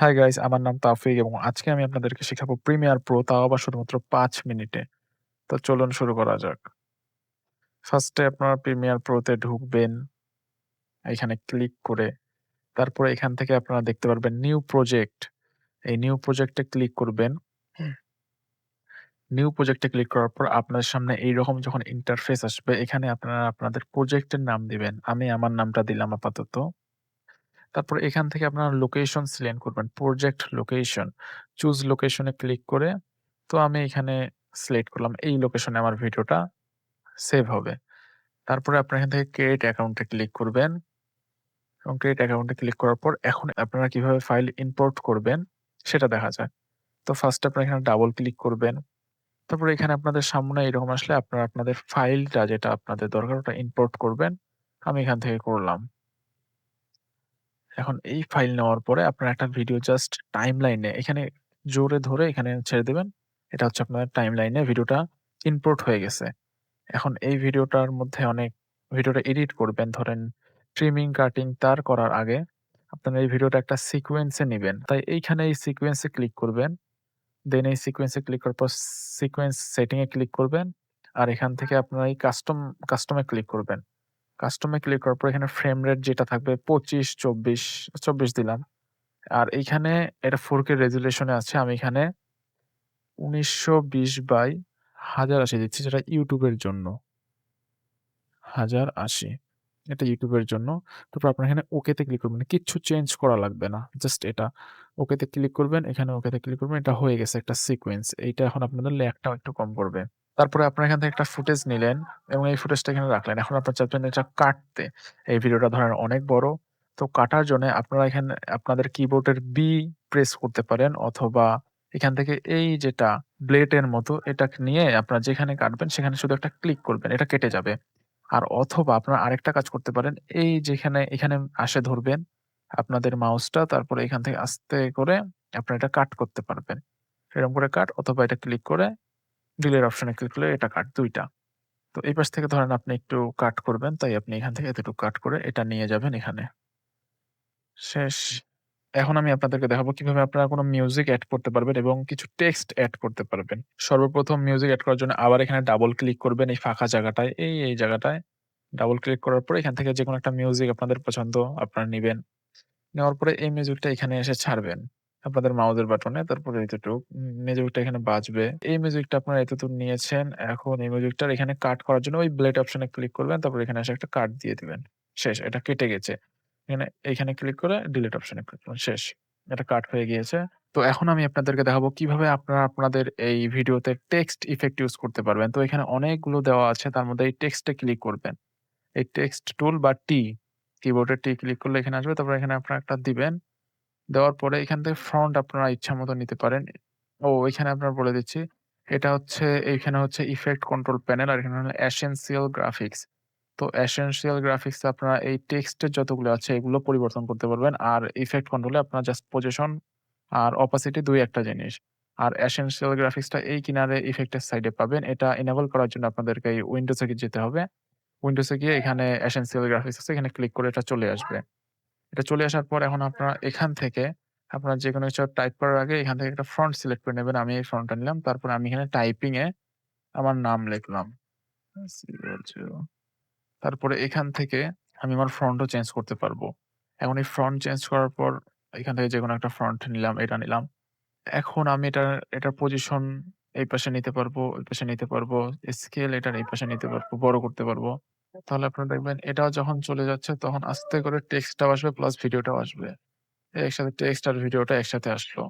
Hi guys, আমার নাম তাওফিক এবং আজকে আমি আপনাদেরকে শেখাবো প্রিমিয়ার প্রো, তাও আবার শুধুমাত্র ৫ মিনিটে। তো চলুন শুরু করা যাক। ফার্স্টে আপনারা প্রিমিয়ার প্রোতে ঢুকবেন, এখানে ক্লিক করে তারপরে এখান থেকে আপনারা দেখতে পারবেন নিউ প্রজেক্ট। এই নিউ প্রজেক্টে ক্লিক করবেন। নিউ প্রজেক্টে ক্লিক করার পর আপনার সামনে এইরকম যখন ইন্টারফেস আসবে, এখানে আপনারা আপনাদের প্রজেক্টের নাম দিবেন। আমি আমার নামটা দিলাম আপাতত। তারপর এখান থেকে আপনারা লোকেশন সিলেক্ট করবেন। Project location. চুজ লোকেশন এ ক্লিক করে তো আমি এখানে সিলেক্ট করলাম এই লোকেশনে আমার ভিডিওটা সেভ হবে। তারপরে আপনারা এখান থেকে ক্রিয়েট অ্যাকাউন্ট এ ক্লিক করবেন এবং ক্রিয়েট অ্যাকাউন্ট এ ক্লিক করার পর এখন আপনারা কিভাবে ফাইল ইম্পোর্ট করবেন সেটা দেখা যাক। তো ফার্স্ট আপনারা এখানে ডাবল ক্লিক করবেন। তারপরে এখানে আপনাদের সামনে এরকম আসলে আপনারা আপনাদের ফাইলটা যেটা আপনাদের দরকার ওটা ইম্পোর্ট করবেন। আমি এখান থেকে করলাম। এখন এই ফাইল নেওয়ার পরে আপনারা একটা ভিডিও জাস্ট টাইমলাইনে এখানে জোরে ধরে এখানে ছেড়ে দিবেন। এটা হচ্ছে আপনার টাইমলাইনে ভিডিওটা ইম্পোর্ট হয়ে গেছে। এখন এই ভিডিওটার মধ্যে ভিডিওটা এডিট করবেন ধরেন ট্রিমিং, কাটিং তার করার আগে আপনারা এই ভিডিওটা একটা সিকোয়েন্স এ নিবেন। তাই এইখানে এই সিকোয়েন্স এ ক্লিক করবেন। দেন এই সিকোয়েন্স এ ক্লিক করার পর সিকোয়েন্স সেটিং এ ক্লিক করবেন। আর এখান থেকে আপনারা এই কাস্টম এ ক্লিক করবেন। কাস্টম এ ক্লিক করার পর এখানে ফ্রেম রেট যেটা থাকবে ২৫, ২৪ দিলাম। আর এইখানে এটা 4K রেজোলিউশন এ আছে। আমি এখানে ১৯২০/১০৮০ দিচ্ছি যেটা YouTube এর জন্য। ১০৮০ এটা YouTube এর জন্য। তারপর আপনারা এখানে ওকে তে ক্লিক করবেন। কিচ্ছু চেঞ্জ করা লাগবে না। জাস্ট এটা। ওকে তে ক্লিক করবেন, এখানে ওকে তে ক্লিক করবেন। এটা হয়ে গেছে একটা সিকোয়েন্স। এইটা এখন আপনাদের ল্যাগটাও একটু কম করবে। তারপরে আপনারা এখান থেকে একটা ফুটেজ নিলেন এবং এই ফুটেজটা এখানে রাখলেন। এখন আপনারা চাচ্ছেন এটা কাটতে। এই ভিডিওটা ধরেন অনেক বড়। তো কাটার জন্য আপনারা এখানে আপনাদের কিবোর্ডের বি প্রেস করতে পারেন অথবা এখান থেকে এই যেটা ব্লেড এর মতো এটাকে নিয়ে আপনারা যেখানে কাটবেন সেখানে শুধু একটা ক্লিক করবেন। এটা কেটে যাবে। আর অথবা আপনারা আরেকটা কাজ করতে পারেন। এই যেখানে এখানে আসে ধরবেন আপনাদের মাউসটা, তারপরে এখান থেকে আস্তে করে আপনারা এটা কাট করতে পারবেন। এরকম করে কাট অথবা এটা ক্লিক করে ডিলের অপশনে ক্লিক করলে এটা কাট ২ টা। তো এই পাশ থেকে ধরেন আপনি একটু কাট করবেন, তাই আপনি এখান থেকে এতটুকু কাট করে এটা নিয়ে যাবেন এখানে। শেষ। এখন আমি আপনাদেরকে দেখাবো কিভাবে আপনারা কোন মিউজিক এড করতে পারবেন এবং কিছু টেক্সট এড করতে পারবেন। সর্বপ্রথম মিউজিক এড করার জন্য আবার এখানে ডাবল ক্লিক করবেন এই ফাঁকা জায়গাটায়, এই জায়গাটায়। ডাবল ক্লিক করার পরে এখান থেকে যেকোনো একটা মিউজিক আপনাদের পছন্দ আপনারা নিবেন। নেওয়ার পরে এই মিউজিকটা এখানে এসে ছাড়বেন। আপনাদের মাউসের বাটনে তারপরে এতটুক মিউজিকটা এখানে বাজবে। এই মিউজিকটা আপনারা এতদূর নিয়েছেন। এখন এই মিউজিকটার এখানে কাট করার জন্য ওই ব্লেড অপশনে ক্লিক করবেন। তারপর এখানে এসে একটা কাট দিয়ে দিবেন। শেষ। এটা কেটে গেছে। এইখানে ক্লিক করে ডিলিট অপশনে ক্লিক করুন। শেষ। এটা কাট হয়ে গিয়েছে। তো এখন আমি আপনাদেরকে দেখাবো কিভাবে আপনারা আপনাদের এই ভিডিওতে টেক্সট ইফেক্ট ইউজ করতে পারবেন। তো এখানে অনেকগুলো দেওয়া আছে। তার মধ্যে এই টেক্সটে ক্লিক করবেন। এই টেক্সট টুল বা টি, কিবোর্ডে টি ক্লিক করলে এখানে আসবে। তারপর এখানে আপনারা একটা দিবেন। দেওয়ার পরে এখান থেকে ফন্ট আপনারা ইচ্ছামত নিতে পারেন। এখানে আপনার বলে দিচ্ছি। এটা হচ্ছে এইখানে হচ্ছে ইফেক্ট কন্ট্রোল প্যানেল আর এখানে হলো এসেনশিয়াল গ্রাফিক্স। তো এসেনশিয়াল গ্রাফিক্স এ আপনারা এই টেক্সটের যতগুলো আছে এগুলো পরিবর্তন করতে পারবেন। আর ইফেক্ট কন্ট্রোল এ আপনারা জাস্ট পজিশন আর অপাসিটি ২ একটা জিনিস। আর এসেনশিয়াল গ্রাফিক্সটা এই কিনারে ইফেক্টের সাইডে পাবেন। এটা এনেবল করার জন্য আপনাদেরকে এই উইন্ডোজ এ যেতে হবে। উইন্ডোজ এ গিয়ে এখানে এসেনশিয়াল গ্রাফিক্স আছে এখানে ক্লিক করে এটা চলে আসবে। এটা চলে আসার পর এখন আপনারা এখান থেকে আপনারা যেকোনো কিছু টাইপ করার আগে এখান থেকে একটা ফন্ট সিলেক্ট করে নেবেন। আমি এই ফন্টটা নিলাম। তারপর আমি এখানে টাইপিং এ আমার নাম লিখলাম। ০০ তারপরে এখান থেকে আমি আমার ফন্টও চেঞ্জ করতে পারবো। এখন এই ফন্ট চেঞ্জ করার পর এখান থেকে যেকোনো একটা ফন্ট নিলাম, এটা নিলাম। এখন আমি এটার পজিশন এই পাশে নিতে পারবো, ওই পাশে নিতে পারবো। স্কেল এটার এই পাশে নিতে পারবো, বড় করতে পারবো। তাহলে আপনারা দেখবেন এটাও যখন চলে যাচ্ছে তখন আস্তে করে টেক্সটটাও আসবে প্লাস ভিডিওটাও আসবে। একসাথে টেক্সট আর ভিডিওটা একসাথে আসলো।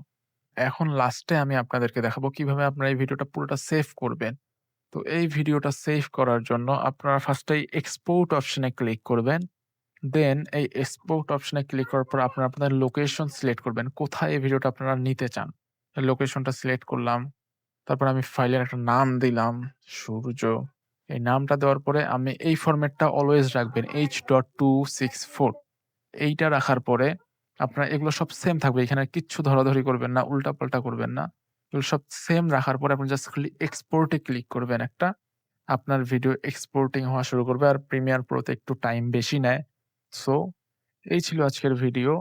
এখন লাস্টে আমি আপনাদেরকে দেখাবো কিভাবে আপনারা এই ভিডিওটা পুরোটা সেভ করবেন। তো এই ভিডিওটা সেভ করার জন্য আপনারা ফার্স্টেই এক্সপোর্ট অপশনে ক্লিক করবেন। দেন এই এক্সপোর্ট অপশনে ক্লিক করার পর আপনারা আপনাদের লোকেশন সিলেক্ট করবেন। কোথায় এই ভিডিওটা আপনারা নিতে চান। লোকেশনটা সিলেক্ট করলাম। তারপর আমি ফাইলের একটা নাম দিলাম, সূর্য। এই নামটা দেওয়ার পরে আমি এই ফরম্যাটটা অলওয়েজ রাখবেন H.264 এইটা রাখার পরে আপনার এগুলো সব সেম থাকবে। এখানে কিচ্ছু ধরাধরি করবেন না, উল্টাপাল্টা করবেন না। এগুলো সব সেম রাখার পরে আপনি জাস্ট খালি এক্সপোর্ট এ ক্লিক করবেন একটা। আপনার ভিডিও এক্সপোর্টিং হওয়া শুরু করবে। আর প্রিমিয়ার প্রো তে একটু টাইম বেশি নেয়। সো এই ছিল আজকের ভিডিও।